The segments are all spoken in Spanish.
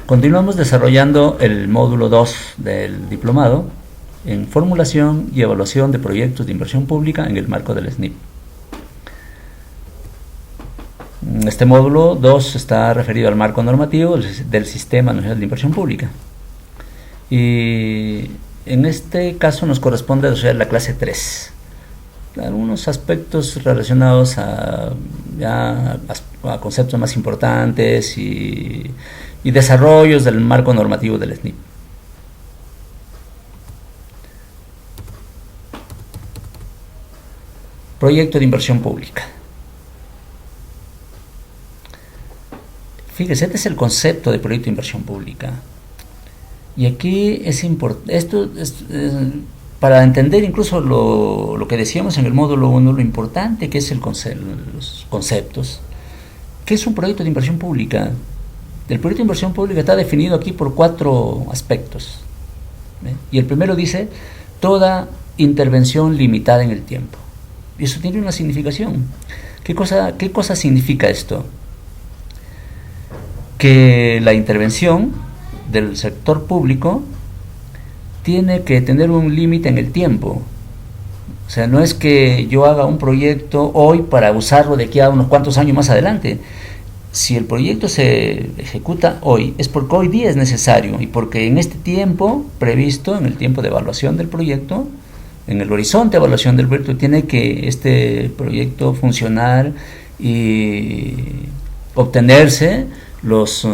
Continuamos desarrollando el módulo 2 del diplomado en formulación y evaluación de proyectos de inversión pública en el marco del SNIP. Este módulo 2 está referido al marco normativo del Sistema Nacional de Inversión Pública. Y en este caso nos corresponde desarrollar la clase 3. Algunos aspectos relacionados a conceptos más importantes y desarrollos del marco normativo del SNIP. Proyecto de inversión pública. Fíjese, este es el concepto de proyecto de inversión pública. Y aquí es importante, para entender incluso lo que decíamos en el módulo 1, lo importante que es los conceptos. ¿Qué es un proyecto de inversión pública? El proyecto de inversión pública está definido aquí por 4 aspectos. Y el primero dice, toda intervención limitada en el tiempo. Y eso tiene una significación. ¿Qué cosa significa esto? Que la intervención del sector público tiene que tener un límite en el tiempo. O sea, no es que yo haga un proyecto hoy para usarlo de aquí a unos cuantos años más adelante. Si el proyecto se ejecuta hoy, es porque hoy día es necesario y porque en este tiempo previsto, en el tiempo de evaluación del proyecto, en el horizonte de evaluación del proyecto, tiene que este proyecto funcionar y obtenerse los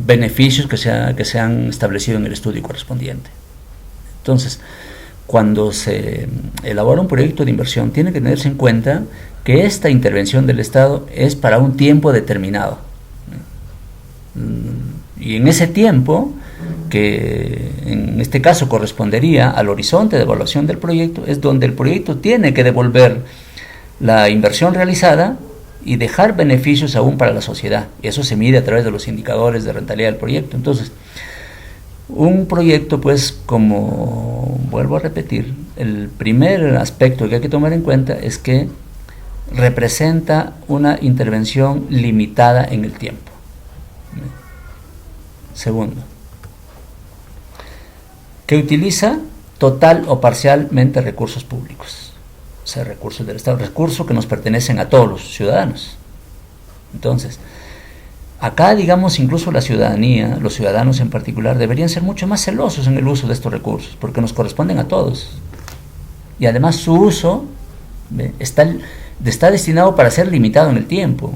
beneficios que se han establecido en el estudio correspondiente. Entonces, cuando se elabora un proyecto de inversión, tiene que tenerse en cuenta que esta intervención del Estado es para un tiempo determinado. Y en ese tiempo, que en este caso correspondería al horizonte de evaluación del proyecto, es donde el proyecto tiene que devolver la inversión realizada y dejar beneficios aún para la sociedad. Y eso se mide a través de los indicadores de rentabilidad del proyecto. Entonces, un proyecto, pues, como vuelvo a repetir, el primer aspecto que hay que tomar en cuenta es que representa una intervención limitada en el tiempo. Segundo, que utiliza total o parcialmente recursos públicos, o sea, recursos del Estado, recursos que nos pertenecen a todos los ciudadanos. Entonces, acá, digamos, incluso la ciudadanía, los ciudadanos en particular, deberían ser mucho más celosos en el uso de estos recursos, porque nos corresponden a todos. Y además su uso está destinado para ser limitado en el tiempo.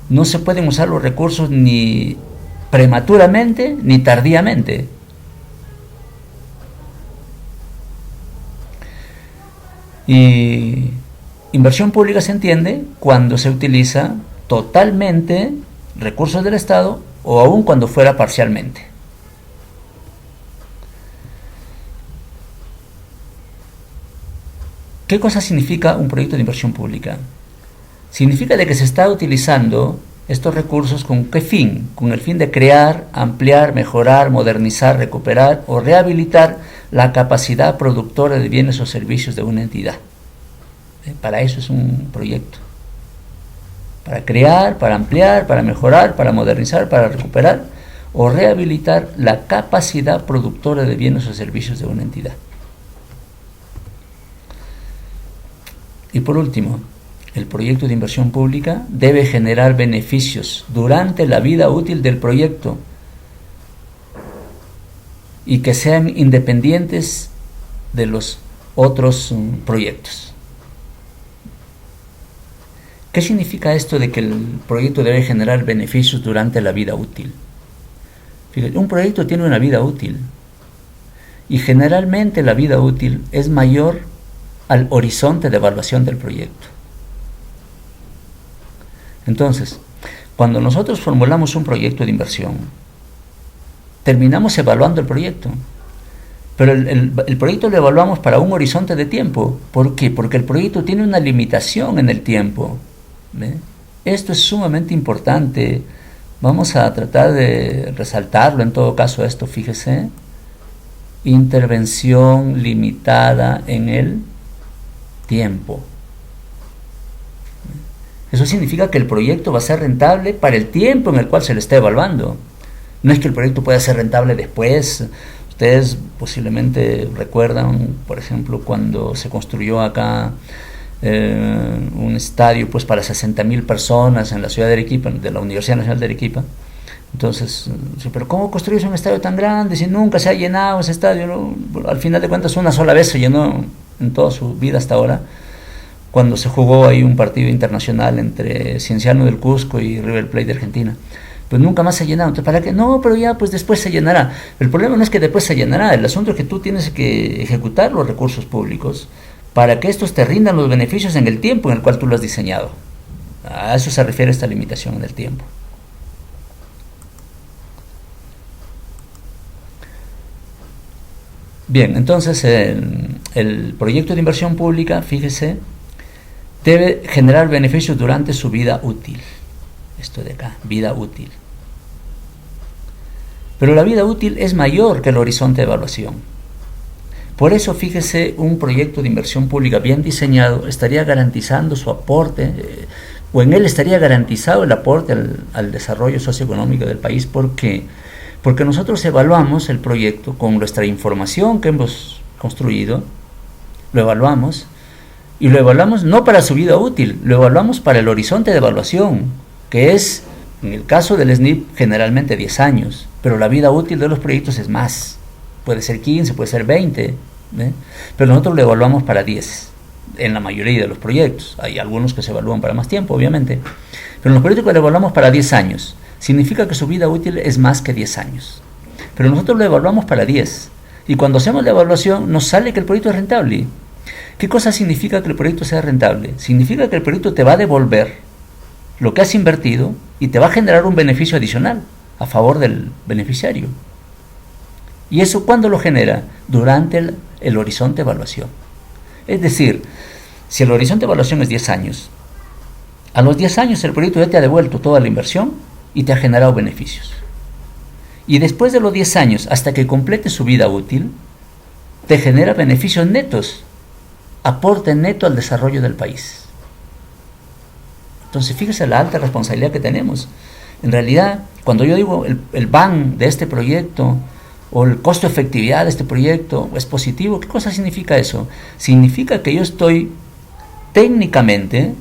No se pueden usar los recursos ni prematuramente ni tardíamente. Y inversión pública se entiende cuando se utiliza totalmente recursos del Estado o aun cuando fuera parcialmente. ¿Qué cosa significa un proyecto de inversión pública? Significa de que se está utilizando estos recursos ¿con qué fin? Con el fin de crear, ampliar, mejorar, modernizar, recuperar o rehabilitar la capacidad productora de bienes o servicios de una entidad. Para eso es un proyecto. Para crear, para ampliar, para mejorar, para modernizar, para recuperar o rehabilitar la capacidad productora de bienes o servicios de una entidad. Y por último, el proyecto de inversión pública debe generar beneficios durante la vida útil del proyecto y que sean independientes de los otros proyectos. ¿Qué significa esto de que el proyecto debe generar beneficios durante la vida útil? Fíjate, un proyecto tiene una vida útil y generalmente la vida útil es mayor al horizonte de evaluación del proyecto. Entonces, cuando nosotros formulamos un proyecto de inversión, terminamos evaluando el proyecto, pero el proyecto lo evaluamos para un horizonte de tiempo. ¿Por qué? Porque el proyecto tiene una limitación en el tiempo. ¿Ve? Esto es sumamente importante. Vamos a tratar de resaltarlo en todo caso esto, fíjese. Intervención limitada en el tiempo. Eso significa que el proyecto va a ser rentable para el tiempo en el cual se le está evaluando. No es que el proyecto pueda ser rentable después. Ustedes posiblemente recuerdan, por ejemplo, cuando se construyó acá un estadio pues para 60.000 personas en la ciudad de Arequipa, de la Universidad Nacional de Arequipa. Entonces, pero ¿cómo construyes un estadio tan grande si nunca se ha llenado ese estadio, ¿no? Al final de cuentas, una sola vez se llenó en toda su vida hasta ahora, cuando se jugó ahí un partido internacional entre Cienciano del Cusco y River Plate de Argentina. Pues nunca más se ha llenado. Entonces, ¿para qué? No, pero ya pues después se llenará. El problema no es que después se llenará, el asunto es que tú tienes que ejecutar los recursos públicos para que estos te rindan los beneficios en el tiempo en el cual tú lo has diseñado. A eso se refiere esta limitación en el tiempo. Bien, entonces el proyecto de inversión pública, fíjese, debe generar beneficios durante su vida útil. Esto de acá, vida útil. Pero la vida útil es mayor que el horizonte de evaluación. Por eso, fíjese, un proyecto de inversión pública bien diseñado estaría garantizando su aporte, o en él estaría garantizado el aporte al desarrollo socioeconómico del país. ¿Por qué? Porque nosotros evaluamos el proyecto con nuestra información que hemos construido, lo evaluamos, y lo evaluamos no para su vida útil, lo evaluamos para el horizonte de evaluación, que es, en el caso del SNIP, generalmente 10 años, pero la vida útil de los proyectos es más, puede ser 15, puede ser 20, pero nosotros lo evaluamos para 10, en la mayoría de los proyectos. Hay algunos que se evalúan para más tiempo, obviamente, pero en los proyectos que lo evaluamos para 10 años, significa que su vida útil es más que 10 años. Pero nosotros lo evaluamos para 10. Y cuando hacemos la evaluación nos sale que el proyecto es rentable. ¿Qué cosa significa que el proyecto sea rentable? Significa que el proyecto te va a devolver lo que has invertido y te va a generar un beneficio adicional a favor del beneficiario. ¿Y eso cuándo lo genera? Durante el horizonte de evaluación. Es decir, si el horizonte de evaluación es 10 años, a los 10 años el proyecto ya te ha devuelto toda la inversión y te ha generado beneficios. Y después de los 10 años, hasta que complete su vida útil, te genera beneficios netos, aporte neto al desarrollo del país. Entonces, fíjese la alta responsabilidad que tenemos. En realidad, cuando yo digo el BAN de este proyecto, o el costo de efectividad de este proyecto es positivo, ¿qué cosa significa eso? Significa que yo estoy técnicamente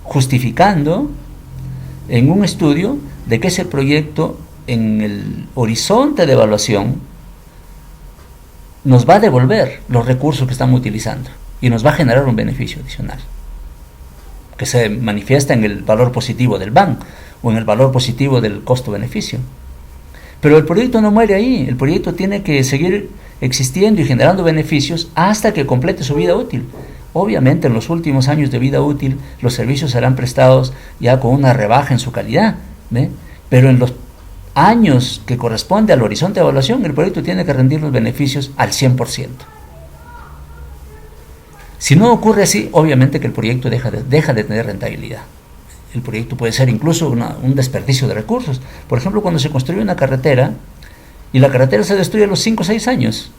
justificando en un estudio de que ese proyecto en el horizonte de evaluación nos va a devolver los recursos que estamos utilizando y nos va a generar un beneficio adicional que se manifiesta en el valor positivo del BAN o en el valor positivo del costo-beneficio. Pero el proyecto no muere ahí, el proyecto tiene que seguir existiendo y generando beneficios hasta que complete su vida útil. Obviamente en los últimos años de vida útil los servicios serán prestados ya con una rebaja en su calidad, pero en los años que corresponde al horizonte de evaluación el proyecto tiene que rendir los beneficios al 100%. Si no ocurre así, obviamente que el proyecto deja de tener rentabilidad. El proyecto puede ser incluso un desperdicio de recursos. Por ejemplo, cuando se construye una carretera y la carretera se destruye a los 5 o 6 años,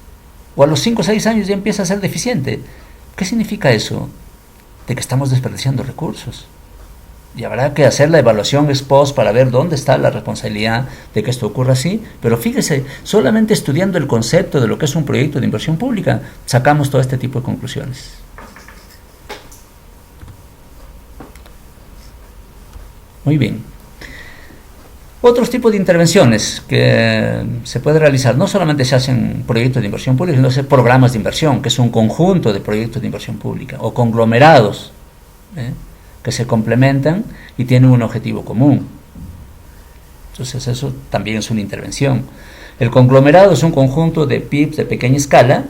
o a los 5 o 6 años ya empieza a ser deficiente. ¿Qué significa eso? De que estamos desperdiciando recursos. Y habrá que hacer la evaluación ex post para ver dónde está la responsabilidad de que esto ocurra así. Pero fíjese, solamente estudiando el concepto de lo que es un proyecto de inversión pública, sacamos todo este tipo de conclusiones. Muy bien. Otros tipos de intervenciones que se puede realizar, no solamente se hacen proyectos de inversión pública, sino se hacen programas de inversión, que es un conjunto de proyectos de inversión pública, o conglomerados, que se complementan y tienen un objetivo común. Entonces eso también es una intervención. El conglomerado es un conjunto de PIBs de pequeña escala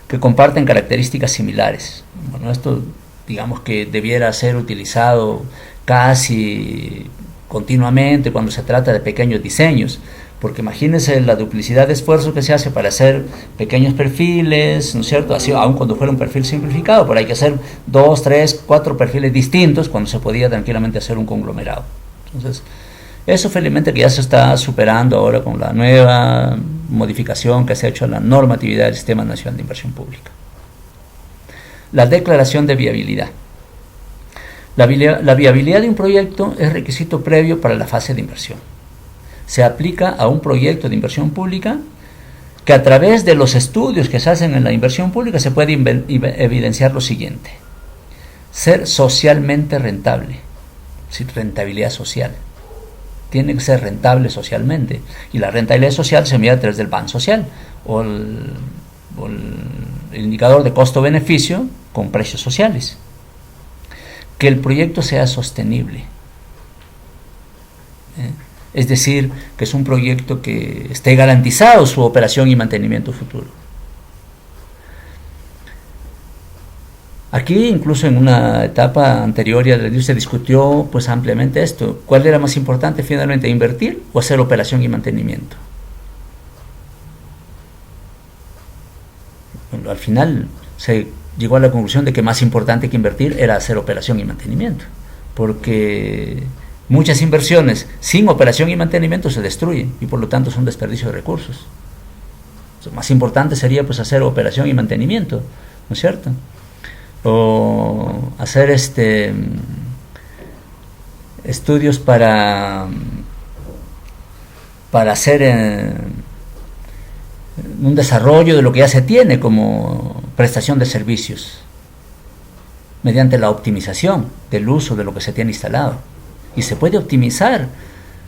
que comparten características similares. Bueno, esto digamos que debiera ser utilizado casi continuamente cuando se trata de pequeños diseños, porque imagínense la duplicidad de esfuerzo que se hace para hacer pequeños perfiles, ¿no es cierto? Así, aun cuando fuera un perfil simplificado, pero hay que hacer 2, 3, 4 perfiles distintos cuando se podía tranquilamente hacer un conglomerado. Entonces, eso felizmente que ya se está superando ahora con la nueva modificación que se ha hecho a la normatividad del Sistema Nacional de Inversión Pública. La declaración de viabilidad. La viabilidad de un proyecto es requisito previo para la fase de inversión. se aplica a un proyecto de inversión pública que a través de los estudios que se hacen en la inversión pública se puede evidenciar lo siguiente: ser socialmente rentable, es decir, rentabilidad social. Tiene que ser rentable socialmente, y la rentabilidad social se mide a través del BAN social o el indicador de costo-beneficio con precios sociales. Que el proyecto sea sostenible, es decir, que es un proyecto que esté garantizado su operación y mantenimiento futuro. Aquí, incluso en una etapa anterior, ya se discutió pues ampliamente esto: ¿cuál era más importante finalmente, invertir o hacer operación y mantenimiento? Bueno, al final se llegó a la conclusión de que más importante que invertir era hacer operación y mantenimiento, porque muchas inversiones sin operación y mantenimiento se destruyen y por lo tanto son desperdicio de recursos. Lo más importante sería pues hacer operación y mantenimiento, ¿no es cierto? O hacer estudios para hacer un desarrollo de lo que ya se tiene como prestación de servicios mediante la optimización del uso de lo que se tiene instalado. Y se puede optimizar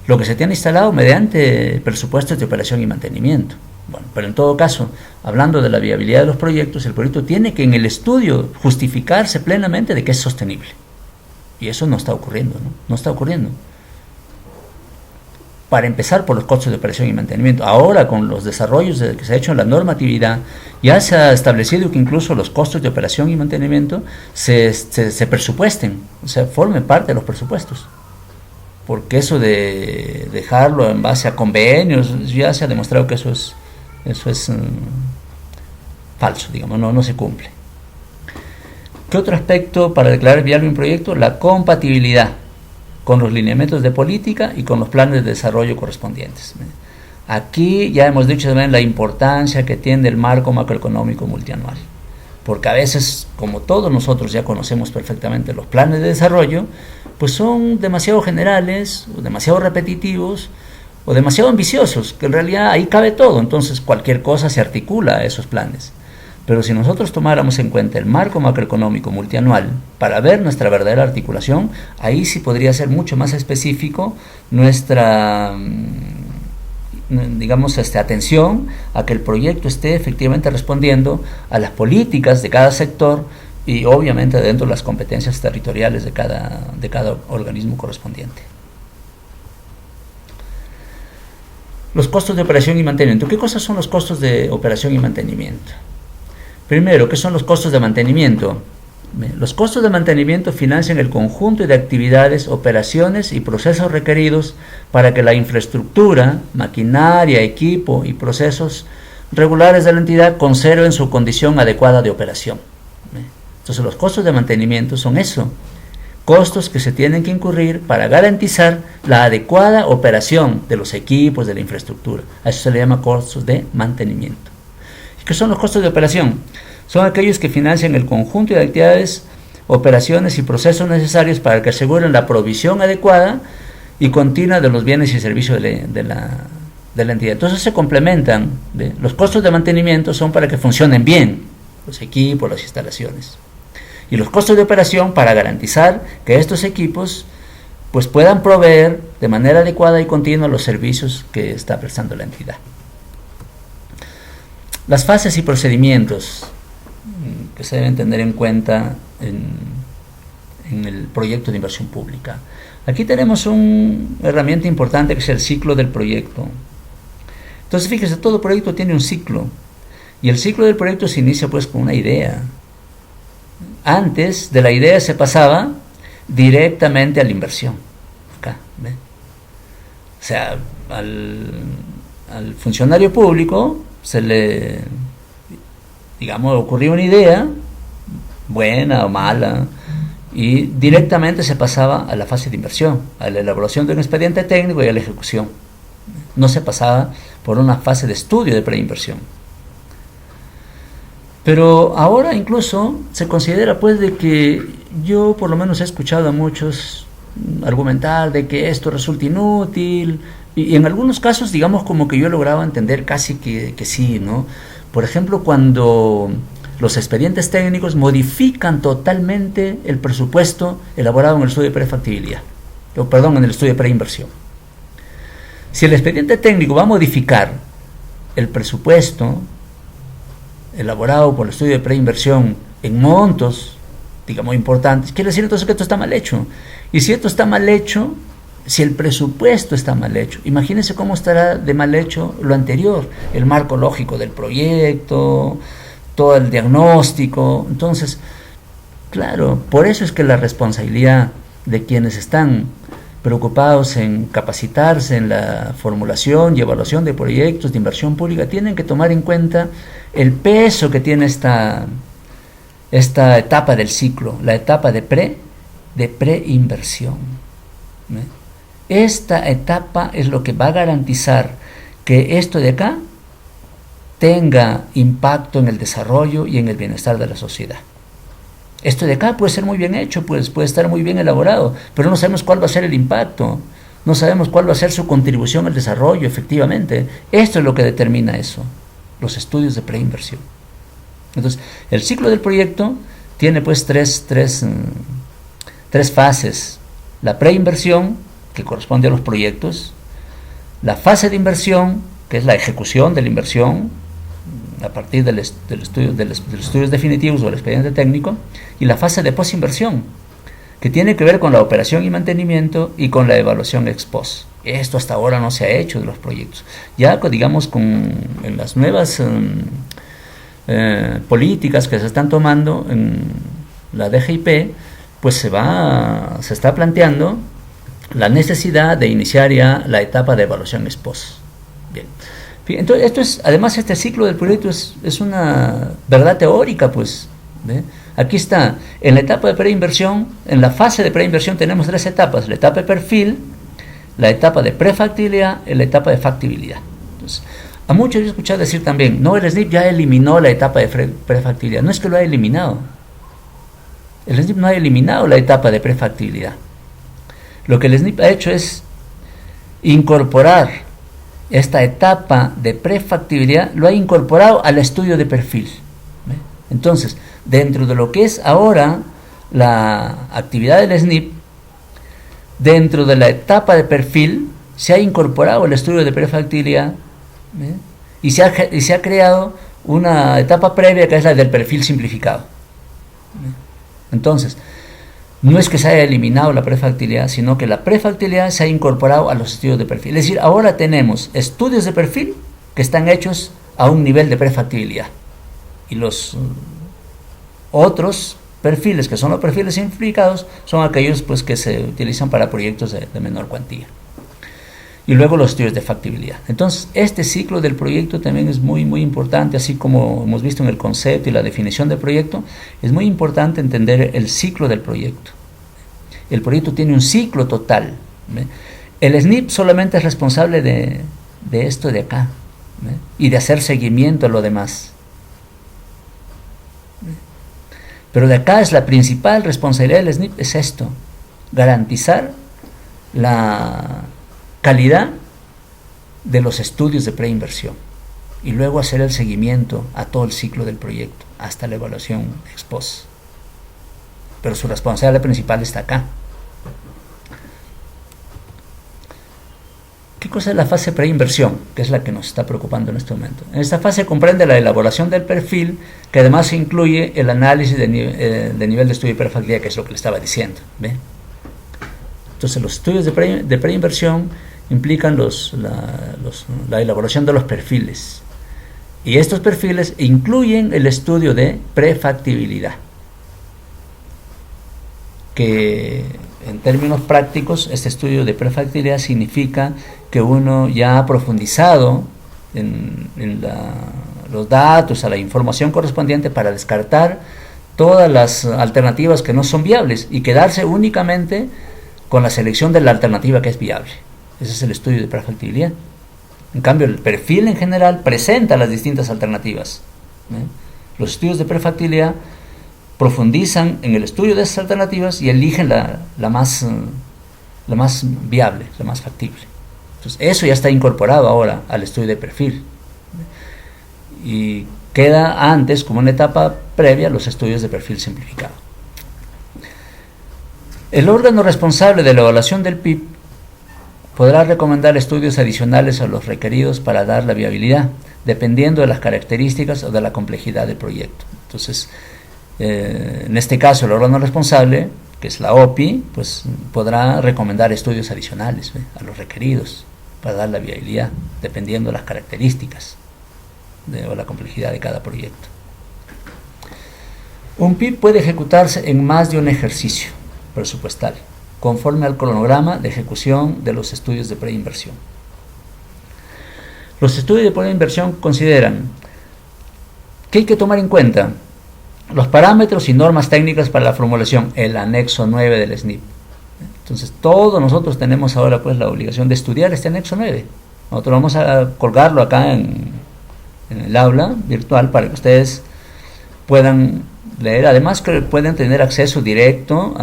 lo que se tiene instalado mediante presupuestos de operación y mantenimiento. Bueno, pero en todo caso, hablando de la viabilidad de los proyectos, el proyecto tiene que en el estudio justificarse plenamente de que es sostenible. Y eso no está ocurriendo, ¿no? No está ocurriendo. Para empezar, por los costos de operación y mantenimiento. Ahora, con los desarrollos que se ha hecho en la normatividad, ya se ha establecido que incluso los costos de operación y mantenimiento se presupuesten, o sea, formen parte de los presupuestos. Porque eso de dejarlo en base a convenios, ya se ha demostrado que eso es falso, digamos, no se cumple. ¿Qué otro aspecto para declarar viable un proyecto? La compatibilidad con los lineamientos de política y con los planes de desarrollo correspondientes. Aquí ya hemos dicho también la importancia que tiene el marco macroeconómico multianual, porque a veces, como todos nosotros ya conocemos perfectamente los planes de desarrollo, pues son demasiado generales, o demasiado repetitivos, o demasiado ambiciosos, que en realidad ahí cabe todo, entonces cualquier cosa se articula a esos planes. Pero si nosotros tomáramos en cuenta el marco macroeconómico multianual para ver nuestra verdadera articulación, ahí sí podría ser mucho más específico nuestra, digamos, atención a que el proyecto esté efectivamente respondiendo a las políticas de cada sector y obviamente dentro de las competencias territoriales de cada organismo correspondiente. Los costos de operación y mantenimiento. ¿Qué cosas son los costos de operación y mantenimiento? Primero, ¿qué son los costos de mantenimiento? Los costos de mantenimiento financian el conjunto de actividades, operaciones y procesos requeridos para que la infraestructura, maquinaria, equipo y procesos regulares de la entidad conserven su condición adecuada de operación. Entonces los costos de mantenimiento son eso, costos que se tienen que incurrir para garantizar la adecuada operación de los equipos, de la infraestructura. A eso se le llama costos de mantenimiento. ¿Qué son los costos de operación? Son aquellos que financian el conjunto de actividades, operaciones y procesos necesarios para que aseguren la provisión adecuada y continua de los bienes y servicios de la entidad. Entonces se complementan. Los costos de mantenimiento son para que funcionen bien los equipos, las instalaciones. Y los costos de operación para garantizar que estos equipos pues puedan proveer de manera adecuada y continua los servicios que está prestando la entidad. Las fases y procedimientos que se deben tener en cuenta en el proyecto de inversión pública. Aquí tenemos una herramienta importante que es el ciclo del proyecto. Entonces fíjese, todo proyecto tiene un ciclo y el ciclo del proyecto se inicia pues con una idea. Antes de la idea se pasaba directamente a la inversión. Acá, ¿ve? O sea, al funcionario público se le, digamos, ocurrió una idea, buena o mala, y directamente se pasaba a la fase de inversión, a la elaboración de un expediente técnico y a la ejecución. No se pasaba por una fase de estudio de preinversión. Pero ahora incluso se considera pues de que yo por lo menos he escuchado a muchos argumentar de que esto resulta inútil, Y en algunos casos, digamos, como que yo lograba entender casi que sí, ¿no? Por ejemplo, cuando los expedientes técnicos modifican totalmente el presupuesto elaborado en el estudio de prefactibilidad, o perdón, en el estudio de preinversión. Si el expediente técnico va a modificar el presupuesto elaborado por el estudio de preinversión en montos, digamos, importantes, quiere decir entonces que esto está mal hecho. Y si esto está mal hecho, si el presupuesto está mal hecho, imagínense cómo estará de mal hecho lo anterior, el marco lógico del proyecto, todo el diagnóstico. Entonces, claro, por eso es que la responsabilidad de quienes están preocupados en capacitarse en la formulación y evaluación de proyectos de inversión pública tienen que tomar en cuenta el peso que tiene esta etapa del ciclo, la etapa de preinversión. Esta etapa es lo que va a garantizar que esto de acá tenga impacto en el desarrollo y en el bienestar de la sociedad. Esto de acá puede ser muy bien hecho, puede estar muy bien elaborado, pero no sabemos cuál va a ser el impacto, no sabemos cuál va a ser su contribución al desarrollo, efectivamente. Esto es lo que determina eso, los estudios de preinversión. Entonces, el ciclo del proyecto tiene pues tres fases. La preinversión, que corresponde a los proyectos, la fase de inversión, que es la ejecución de la inversión, a partir de los estudios definitivos o del expediente técnico, y la fase de posinversión, que tiene que ver con la operación y mantenimiento y con la evaluación ex post. Esto hasta ahora no se ha hecho de los proyectos. Ya, digamos, en las nuevas políticas que se están tomando en la DGIP, pues se está planteando la necesidad de iniciar ya la etapa de evaluación ex post. Bien. Entonces, además, este ciclo del proyecto es una verdad teórica, pues. ¿Ve? Aquí está, en la etapa de preinversión, en la fase de preinversión tenemos 3 etapas: la etapa de perfil, la etapa de prefactibilidad y la etapa de factibilidad. Entonces, a muchos he escuchado decir también, no, el SNIP ya eliminó la etapa de prefactibilidad. No es que lo ha eliminado. El SNIP no ha eliminado la etapa de prefactibilidad. Lo que el SNIP ha hecho es incorporar esta etapa de prefactibilidad, lo ha incorporado al estudio de perfil. ¿Ve? Entonces, dentro de lo que es ahora la actividad del SNIP, dentro de la etapa de perfil, se ha incorporado el estudio de prefactibilidad, ¿ve? y se ha creado una etapa previa que es la del perfil simplificado. ¿Ve? Entonces, no es que se haya eliminado la prefactibilidad, sino que la prefactibilidad se ha incorporado a los estudios de perfil. Es decir, ahora tenemos estudios de perfil que están hechos a un nivel de prefactibilidad. Y los otros perfiles, que son los perfiles simplificados, son aquellos pues, que se utilizan para proyectos de menor cuantía. Y luego los estudios de factibilidad. Entonces, este ciclo del proyecto también es muy, muy importante, así como hemos visto en el concepto y la definición del proyecto, es muy importante entender el ciclo del proyecto. El proyecto tiene un ciclo total. ¿Ve? El SNIP solamente es responsable de esto de acá, ¿ve? Y de hacer seguimiento a lo demás. ¿Ve? Pero de acá es la principal responsabilidad del SNIP, es esto: garantizar la calidad de los estudios de preinversión y luego hacer el seguimiento a todo el ciclo del proyecto hasta la evaluación ex post. Pero su responsabilidad principal está acá. ¿Qué cosa es la fase preinversión? Que es la que nos está preocupando en este momento. En esta fase comprende la elaboración del perfil, que además incluye el análisis de nivel de estudio de prefactibilidad, que es lo que le estaba diciendo. ¿Ve? Entonces, los estudios de preinversión implican la elaboración de los perfiles. Y estos perfiles incluyen el estudio de prefactibilidad, que en términos prácticos, este estudio de prefactibilidad significa que uno ya ha profundizado en los datos, a la información correspondiente para descartar todas las alternativas que no son viables y quedarse únicamente con la selección de la alternativa que es viable. Ese es el estudio de prefactibilidad. En cambio, el perfil en general presenta las distintas alternativas. Los estudios de prefactibilidad profundizan en el estudio de esas alternativas y eligen la más viable, la más factible. Entonces, eso ya está incorporado ahora al estudio de perfil. Y queda antes, como una etapa previa, los estudios de perfil simplificado. El órgano responsable de la evaluación del PIB podrá recomendar estudios adicionales a los requeridos para dar la viabilidad, dependiendo de las características o de la complejidad del proyecto. Entonces, en este caso, el órgano responsable, que es la OPI, pues podrá recomendar estudios adicionales a los requeridos para dar la viabilidad, dependiendo de las características o la complejidad de cada proyecto. Un PIB puede ejecutarse en más de un ejercicio presupuestal, conforme al cronograma de ejecución de los estudios de preinversión. Los estudios de preinversión consideran que hay que tomar en cuenta los parámetros y normas técnicas para la formulación, el anexo 9 del SNIP. Entonces, todos nosotros tenemos ahora pues la obligación de estudiar este anexo 9. Nosotros vamos a colgarlo acá en el aula virtual para que ustedes puedan leer. Además que pueden tener acceso directo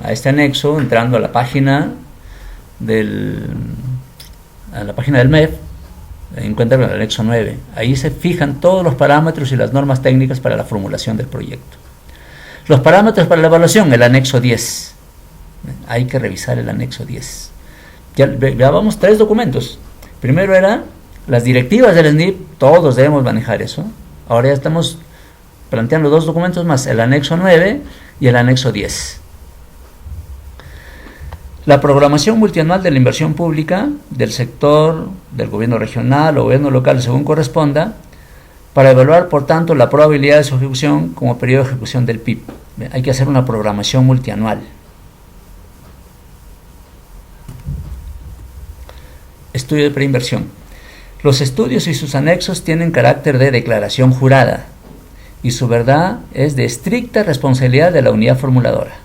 a este anexo entrando a la página del MEF. Encuentran el anexo 9. Ahí se fijan todos los parámetros y las normas técnicas para la formulación del proyecto. Los parámetros para la evaluación, el anexo 10. Hay que revisar el anexo 10. Ya vamos 3 documentos. Primero era las directivas del SNIP, todos debemos manejar eso. Ahora ya estamos planteando 2 documentos más, el anexo 9 y el anexo 10. La programación multianual de la inversión pública del sector, del gobierno regional o gobierno local, según corresponda, para evaluar, por tanto, la probabilidad de su ejecución como periodo de ejecución del PIB. Hay que hacer una programación multianual. Estudio de preinversión. Los estudios y sus anexos tienen carácter de declaración jurada y su verdad es de estricta responsabilidad de la unidad formuladora.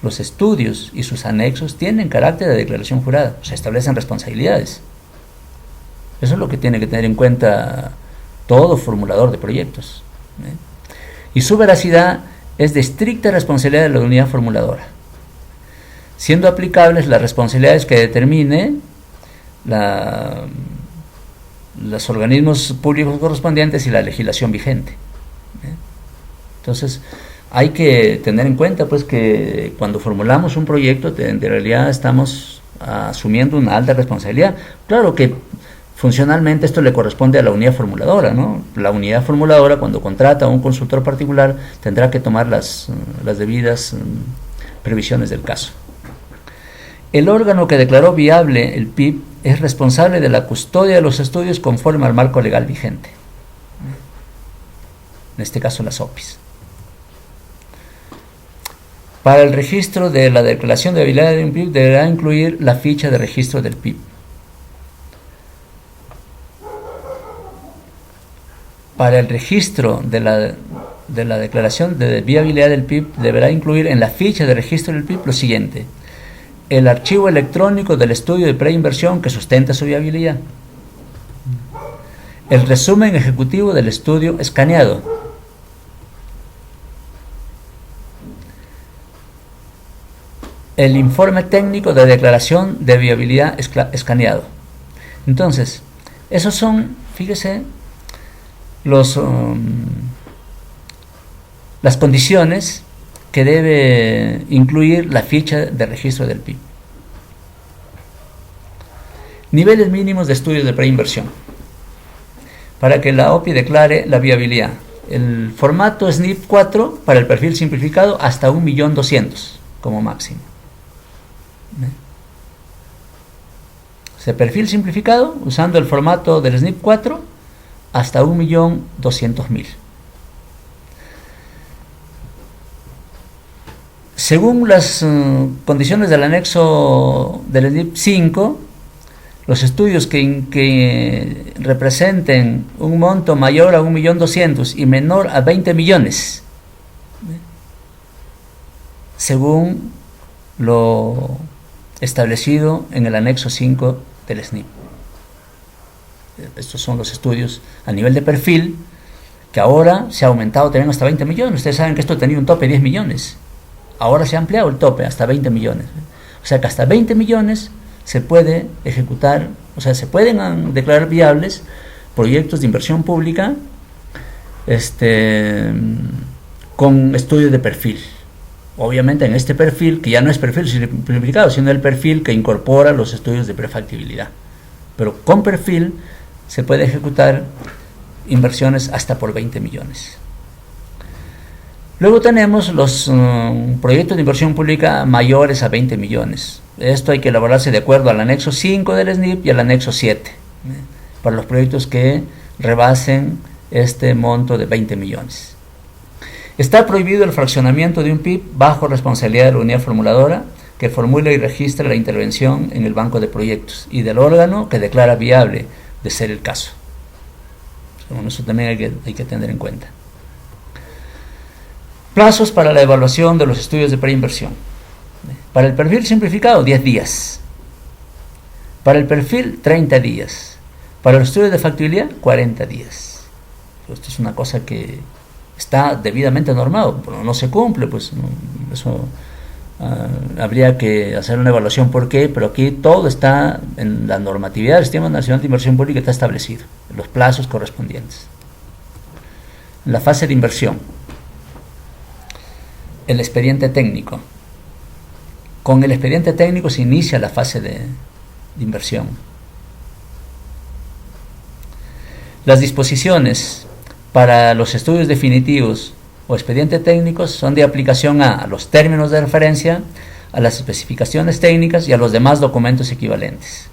Los estudios y sus anexos tienen carácter de declaración jurada, se establecen responsabilidades. Eso es lo que tiene que tener en cuenta todo formulador de proyectos. Y su veracidad es de estricta responsabilidad de la unidad formuladora, siendo aplicables las responsabilidades que determine los organismos públicos correspondientes y la legislación vigente. Entonces, hay que tener en cuenta pues que cuando formulamos un proyecto, en realidad estamos asumiendo una alta responsabilidad. Claro que funcionalmente esto le corresponde a la unidad formuladora, ¿no? La unidad formuladora, cuando contrata a un consultor particular, tendrá que tomar las debidas previsiones del caso. El órgano que declaró viable el PIB es responsable de la custodia de los estudios conforme al marco legal vigente. En este caso, las OPIs. Para el registro de la declaración de viabilidad de un PIB deberá incluir la ficha de registro del PIB. Para el registro de la declaración de viabilidad del PIB deberá incluir en la ficha de registro del PIB lo siguiente: el archivo electrónico del estudio de preinversión que sustenta su viabilidad, el resumen ejecutivo del estudio escaneado, el informe técnico de declaración de viabilidad escaneado. Entonces, esos son, fíjese, las condiciones que debe incluir la ficha de registro del PIB. Niveles mínimos de estudios de preinversión. Para que la OPI declare la viabilidad. El formato SNIP 4 para el perfil simplificado hasta 1.200.000 como máximo. Ese perfil simplificado usando el formato del SNIP 4 hasta 1.200.000. Según las condiciones del anexo del SNIP 5, los estudios que representen un monto mayor a 1.200.000 y menor a 20 millones, según lo establecido en el anexo 5 del SNIP. Estos son los estudios a nivel de perfil, que ahora se ha aumentado también hasta 20 millones. Ustedes saben que esto tenía un tope de 10 millones. Ahora se ha ampliado el tope hasta 20 millones. O sea que hasta 20 millones se puede ejecutar, o sea, se pueden declarar viables proyectos de inversión pública con estudio de perfil. Obviamente en este perfil, que ya no es perfil simplificado, sino el perfil que incorpora los estudios de prefactibilidad. Pero con perfil se puede ejecutar inversiones hasta por 20 millones. Luego tenemos los proyectos de inversión pública mayores a 20 millones. Esto hay que elaborarse de acuerdo al anexo 5 del SNIP y al anexo 7, para los proyectos que rebasen este monto de 20 millones. Está prohibido el fraccionamiento de un PIB bajo responsabilidad de la unidad formuladora que formula y registra la intervención en el banco de proyectos y del órgano que declara viable, de ser el caso. Bueno, eso también hay que tener en cuenta. Plazos para la evaluación de los estudios de preinversión. Para el perfil simplificado, 10 días. Para el perfil, 30 días. Para los estudios de factibilidad, 40 días. Esto es una cosa que está debidamente normado, pero no se cumple, pues eso habría que hacer una evaluación por qué, pero aquí todo está en la normatividad del Sistema Nacional de Inversión Pública, está establecido, los plazos correspondientes. En la fase de inversión, el expediente técnico. Con el expediente técnico se inicia la fase de inversión. Las disposiciones para los estudios definitivos o expedientes técnicos son de aplicación a los términos de referencia, a las especificaciones técnicas y a los demás documentos equivalentes.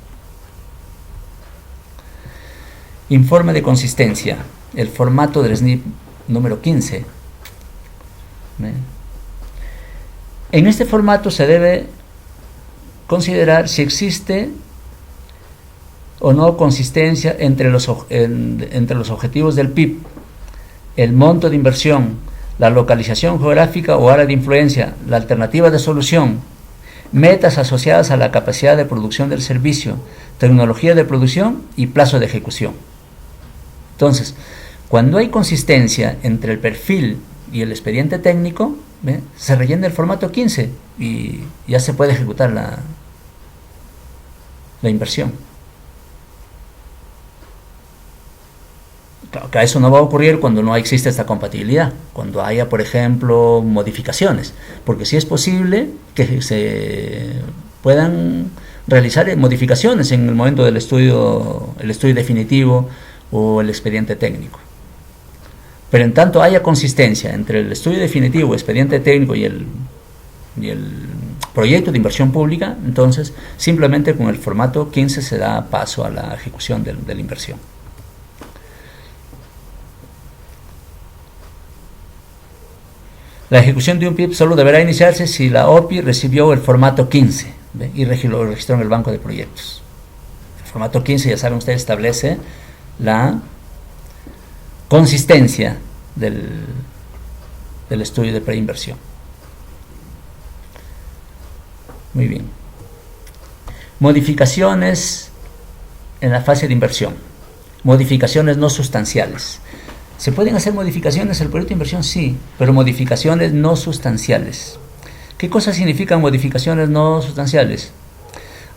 Informe de consistencia, el formato del SNIP número 15. En este formato se debe considerar si existe o no consistencia entre los objetivos del PIB, el monto de inversión, la localización geográfica o área de influencia, la alternativa de solución, metas asociadas a la capacidad de producción del servicio, tecnología de producción y plazo de ejecución. Entonces, cuando hay consistencia entre el perfil y el expediente técnico, se rellena el formato 15 y ya se puede ejecutar la inversión. Claro que eso no va a ocurrir cuando no existe esta compatibilidad, cuando haya, por ejemplo, modificaciones, porque sí es posible que se puedan realizar modificaciones en el momento del estudio definitivo o el expediente técnico. Pero en tanto haya consistencia entre el estudio definitivo, expediente técnico y el proyecto de inversión pública, entonces simplemente con el formato 15 se da paso a la ejecución de la inversión. La ejecución de un PIB solo deberá iniciarse si la OPI recibió el formato 15 y lo registró en el banco de proyectos. El formato 15, ya saben ustedes, establece la consistencia del estudio de preinversión. Muy bien. Modificaciones en la fase de inversión. Modificaciones no sustanciales. ¿Se pueden hacer modificaciones al proyecto de inversión? Sí, pero modificaciones no sustanciales. ¿Qué cosas significan modificaciones no sustanciales?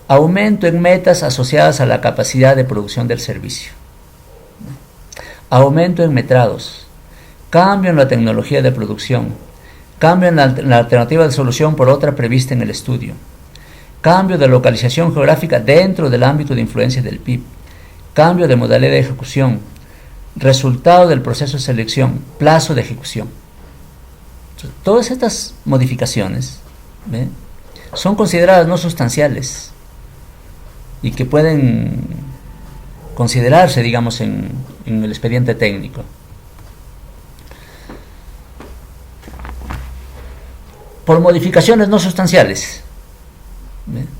Aumento en metas asociadas a la capacidad de producción del servicio. Aumento en metrados. Cambio en la tecnología de producción. Cambio en la alternativa de solución por otra prevista en el estudio. Cambio de localización geográfica dentro del ámbito de influencia del PIB. Cambio de modalidad de ejecución. Resultado del proceso de selección, plazo de ejecución. Entonces, todas estas modificaciones son consideradas no sustanciales y que pueden considerarse, digamos, en el expediente técnico. Por modificaciones no sustanciales,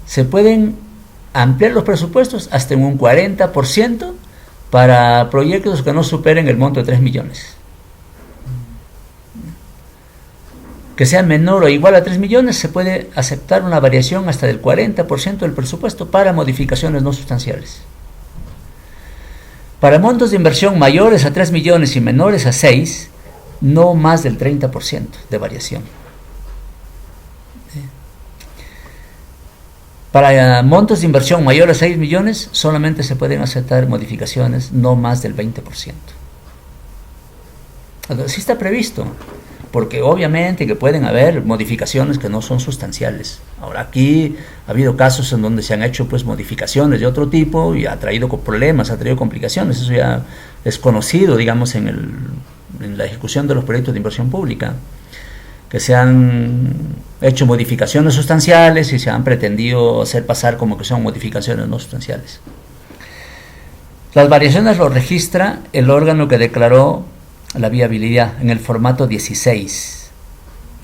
se pueden ampliar los presupuestos hasta en un 40% para proyectos que no superen el monto de 3 millones. Que sea menor o igual a 3 millones, se puede aceptar una variación hasta del 40% del presupuesto para modificaciones no sustanciales. Para montos de inversión mayores a 3 millones y menores a 6, no más del 30% de variación. Para montos de inversión mayores a 6 millones, solamente se pueden aceptar modificaciones no más del 20%. Sí está previsto, porque obviamente que pueden haber modificaciones que no son sustanciales. Ahora, aquí ha habido casos en donde se han hecho pues modificaciones de otro tipo y ha traído problemas, ha traído complicaciones. Eso ya es conocido, digamos, en la ejecución de los proyectos de inversión pública, que se han hecho modificaciones sustanciales y se han pretendido hacer pasar como que son modificaciones no sustanciales. Las variaciones lo registra el órgano que declaró la viabilidad en el formato 16,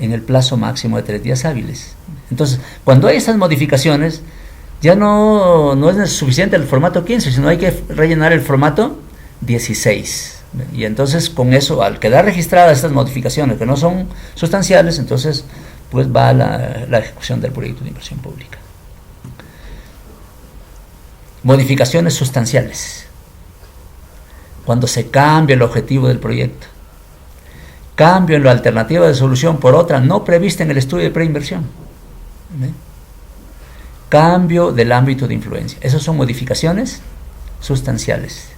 en el plazo máximo de 3 días hábiles. Entonces, cuando hay esas modificaciones, ya no es suficiente el formato 15, sino hay que rellenar el formato 16. Y entonces con eso, al quedar registradas estas modificaciones que no son sustanciales, entonces pues va la ejecución del proyecto de inversión pública. Modificaciones sustanciales: cuando se cambia el objetivo del proyecto, cambio en la alternativa de solución por otra no prevista en el estudio de preinversión, cambio del ámbito de influencia. Esas son modificaciones sustanciales.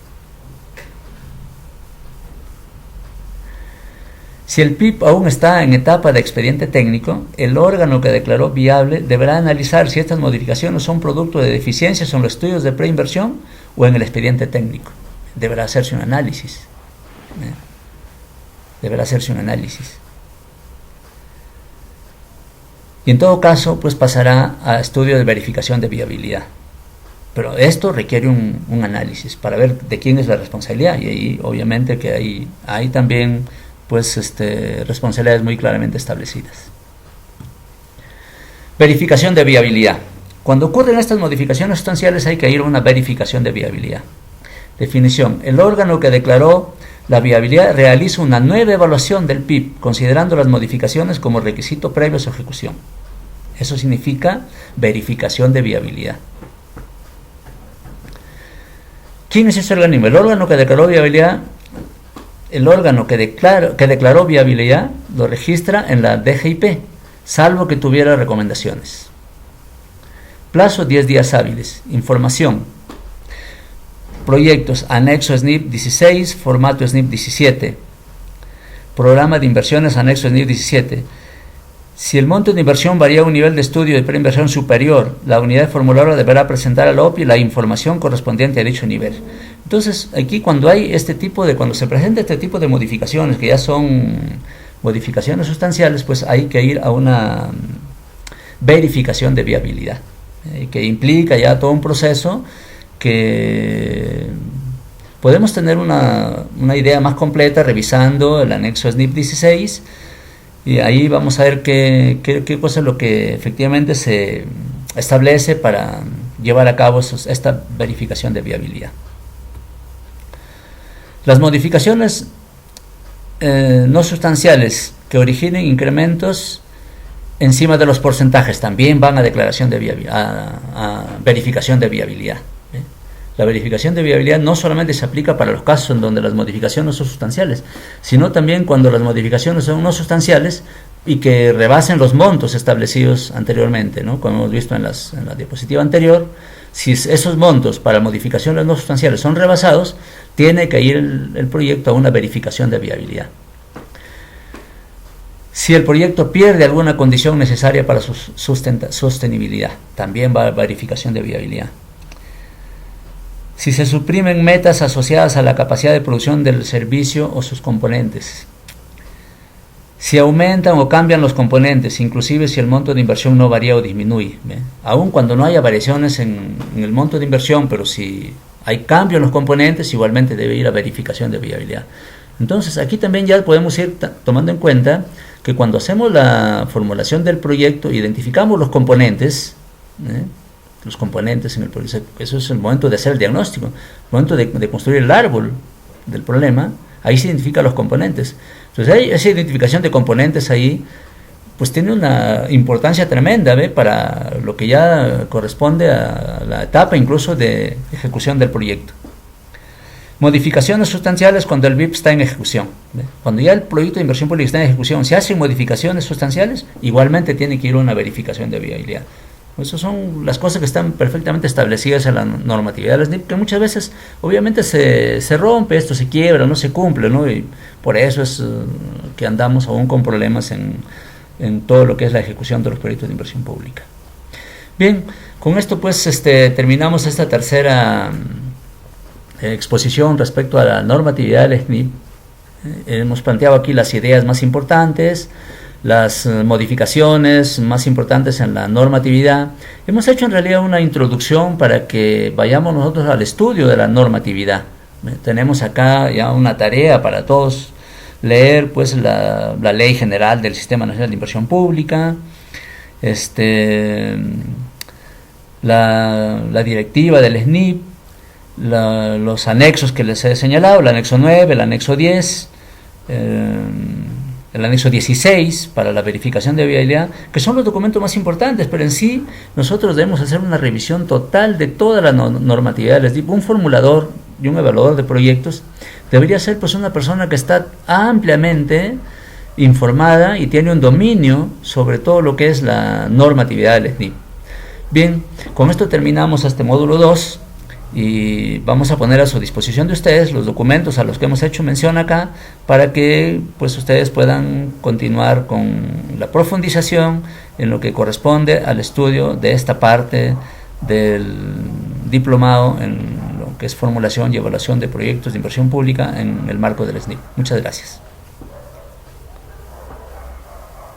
Si el PIB aún está en etapa de expediente técnico, el órgano que declaró viable deberá analizar si estas modificaciones son producto de deficiencias en los estudios de preinversión o en el expediente técnico. Deberá hacerse un análisis. Y en todo caso, pues pasará a estudio de verificación de viabilidad. Pero esto requiere un análisis para ver de quién es la responsabilidad. Y ahí, obviamente, que hay también pues responsabilidades muy claramente establecidas. Verificación de viabilidad. Cuando ocurren estas modificaciones sustanciales hay que ir a una verificación de viabilidad. Definición: el órgano que declaró la viabilidad realiza una nueva evaluación del PIB, considerando las modificaciones como requisito previo a su ejecución. Eso significa verificación de viabilidad. ¿Quién es ese organismo? El órgano que declaró viabilidad. El órgano que declaró viabilidad lo registra en la DGIP, salvo que tuviera recomendaciones. Plazo 10 días hábiles. Información: proyectos, anexo SNIP 16, formato SNIP 17. Programa de inversiones, anexo SNIP 17. Si el monto de inversión varía a un nivel de estudio de preinversión superior, la unidad formuladora deberá presentar a la OPI la información correspondiente a dicho nivel. Entonces, aquí cuando se presenta este tipo de modificaciones, que ya son modificaciones sustanciales, pues hay que ir a una verificación de viabilidad, que implica ya todo un proceso que podemos tener una idea más completa revisando el anexo SNIP 16, y ahí vamos a ver qué cosa es lo que efectivamente se establece para llevar a cabo esta verificación de viabilidad. Las modificaciones no sustanciales que originen incrementos encima de los porcentajes también van a declaración de viabilidad, a verificación de viabilidad. La verificación de viabilidad no solamente se aplica para los casos en donde las modificaciones son sustanciales, sino también cuando las modificaciones son no sustanciales y que rebasen los montos establecidos anteriormente, ¿no? Como hemos visto en la diapositiva anterior. Si esos montos para modificaciones no sustanciales son rebasados, tiene que ir el proyecto a una verificación de viabilidad. Si el proyecto pierde alguna condición necesaria para su sostenibilidad, también va a verificación de viabilidad. Si se suprimen metas asociadas a la capacidad de producción del servicio o sus componentes. Si aumentan o cambian los componentes, inclusive si el monto de inversión no varía o disminuye. Aun cuando no haya variaciones en el monto de inversión, pero si hay cambio en los componentes, igualmente debe ir a verificación de viabilidad. Entonces, aquí también ya podemos ir tomando en cuenta que cuando hacemos la formulación del proyecto, identificamos los componentes, en el proyecto. Eso es el momento de hacer el diagnóstico, el momento de construir el árbol del problema. Ahí se identifican los componentes. Entonces, esa identificación de componentes ahí, pues tiene una importancia tremenda, para lo que ya corresponde a la etapa incluso de ejecución del proyecto. Modificaciones sustanciales cuando el BIP está en ejecución. Cuando ya el proyecto de inversión pública está en ejecución, si hacen modificaciones sustanciales, igualmente tiene que ir a una verificación de viabilidad. Esas son las cosas que están perfectamente establecidas en la normatividad de la SNIP, que muchas veces obviamente se rompe, esto se quiebra, no se cumple, ¿no? Y por eso es que andamos aún con problemas en todo lo que es la ejecución de los proyectos de inversión pública. Bien, con esto pues terminamos esta tercera exposición respecto a la normatividad del SNIP. Hemos planteado aquí las ideas más importantes, las modificaciones más importantes en la normatividad. Hemos hecho en realidad una introducción para que vayamos nosotros al estudio de la normatividad. Tenemos acá ya una tarea para todos, leer pues la Ley General del Sistema Nacional de Inversión Pública, la directiva del SNIP, los anexos que les he señalado, el anexo 9, el anexo 10, el anexo 16 para la verificación de viabilidad, que son los documentos más importantes, pero en sí nosotros debemos hacer una revisión total de toda la normatividad. Les digo, un formulador y un evaluador de proyectos debería ser pues una persona que está ampliamente informada y tiene un dominio sobre todo lo que es la normatividad del SNIP. Bien, con esto terminamos este módulo 2 y vamos a poner a su disposición de ustedes los documentos a los que hemos hecho mención acá para que pues ustedes puedan continuar con la profundización en lo que corresponde al estudio de esta parte del diplomado en lo que es formulación y evaluación de proyectos de inversión pública en el marco del SNIP. Muchas gracias.